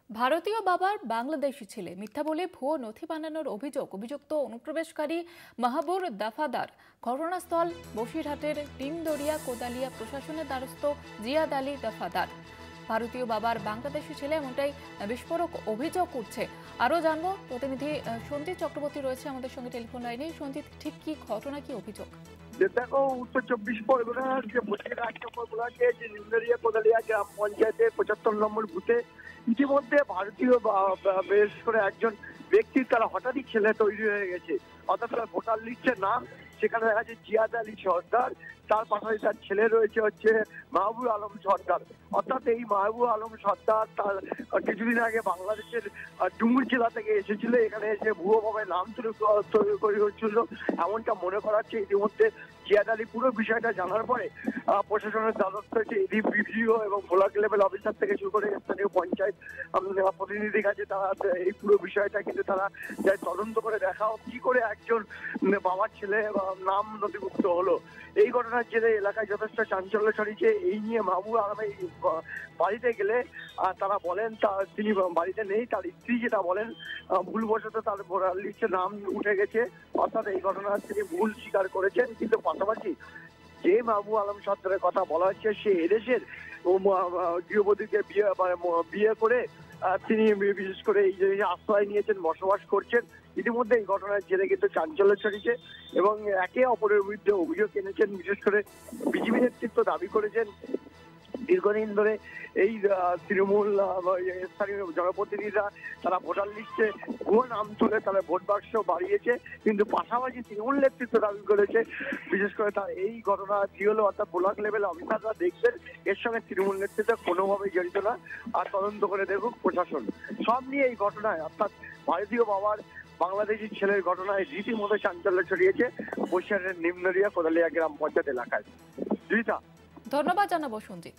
ভারতীয় বাবার বাংলাদেশি ছেলে মিথ্যা বলে ভুয়ো নথি বানানোর অভিযুক্ত অনুপ্রবেশকারী মাহবুর দফাদার ঘটনাস্থল বসিরহাটের টিমদরিয়া কোদালিয়া প্রশাসনের দ্বারস্থ জিয়াদ আলী দফাদার। ভারতীয় বাবার বাংলাদেশি ছেলে এমনটাই বিস্ফোরক অভিযোগ করছে। আরও জানবো, প্রতিনিধি সঞ্জিত চক্রবর্তী রয়েছে আমাদের সঙ্গে টেলিফোন লাইনে। সঞ্জিত, ঠিক কি ঘটনা, কি অভিযোগ? দেখো, উত্তর 24 পরগনার যে বসিরহাট ব্লকে যে নিমদরিয়া কোদালিয়া গ্রাম পঞ্চায়েতের 75 নম্বর বুথে ইতিমধ্যে ভারতীয় বেশ করে একজন ব্যক্তির তারা হঠাৎই ছেলে তৈরি হয়ে গেছে। অর্থাৎ তার ভোটার লিস্টের নাম সেখানে দেখা যাচ্ছে জিয়াদ আলী সর্দার, তার পাশাপাশি তার ছেলে রয়েছে হচ্ছে মাহবুব আলম সর্দার। অর্থাৎ এই মাহবুব আলম সর্দার তার কিছুদিন আগে বাংলাদেশের ডুমুর জেলা থেকে এসেছিল, এখানে এসে ভুয়োভাবে নাম তৈরি হচ্ছিল এমনটা মনে করাচ্ছে। ইতিমধ্যে জিয়াদ আলী পুরো বিষয়টা জানার পরে প্রশাসনের দ্বারস্থ হয়েছে এডি বিডিও এবং ব্লক লেভেল অফিসার থেকে শুরু করে স্থানীয় পঞ্চায়েত প্রতিনিধির কাছে তারা এই পুরো বিষয়টা কিন্তু তারা তদন্ত করে দেখাও কি করে একজন বাবার ছেলে নাম নথিভুক্ত হলো। এই ঘটনার জেরে এলাকায় যথেষ্ট চাঞ্চল্য ছড়িয়েছে। এই নিয়ে মাহবুব আলম বাড়িতে গেলে তারা বলেন তিনি বাড়িতে নেই, তার স্ত্রী যেটা বলেন ভুলবশত তার ভোটার লিস্টে নাম উঠে গেছে। অর্থাৎ এই ঘটনার তিনি ভুল স্বীকার করেছেন। কিন্তু পাশাপাশি যে মাহবুব আলম সর্দারের কথা বলা হচ্ছে সে এদেশের গৃহবধূকে বিয়ে করে তিনি বিশেষ করে এই যে আশ্রয় নিয়েছেন, বসবাস করছেন। ইতিমধ্যে এই ঘটনার জেরে কিন্তু চাঞ্চল্য ছড়িয়েছে এবং একে অপরের বিরুদ্ধে অভিযোগ এনেছেন। বিশেষ করে বিজেপি নেতৃত্ব দাবি করেছেন দীর্ঘদিন ধরে এই তৃণমূল স্থানীয় জনপ্রতিনিধিরা তারা ভোটার লিস্টে ভুয়ো নাম তুলে তারা ভোট বাক্স বাড়িয়েছে। কিন্তু পাশাপাশি তৃণমূল নেতৃত্ব দাবি করেছে বিশেষ করে তার এই ঘটনা কি হলো, অর্থাৎ ব্লক লেভেল অফিসাররা দেখবেন এর সঙ্গে তৃণমূল নেতৃত্ব কোনোভাবেই জড়িত না, আর তদন্ত করে দেখুক প্রশাসন। সব নিয়ে এই ঘটনায় অর্থাৎ ভারতীয় বাবার বাংলাদেশি ছেলের ঘটনায় রীতিমতো চাঞ্চল্য ছড়িয়েছে বসিরহাটের নিমদরিয়া কোদালিয়া গ্রাম পঞ্চায়েত এলাকায়। ধন্যবাদ জানাবো সঞ্জিত।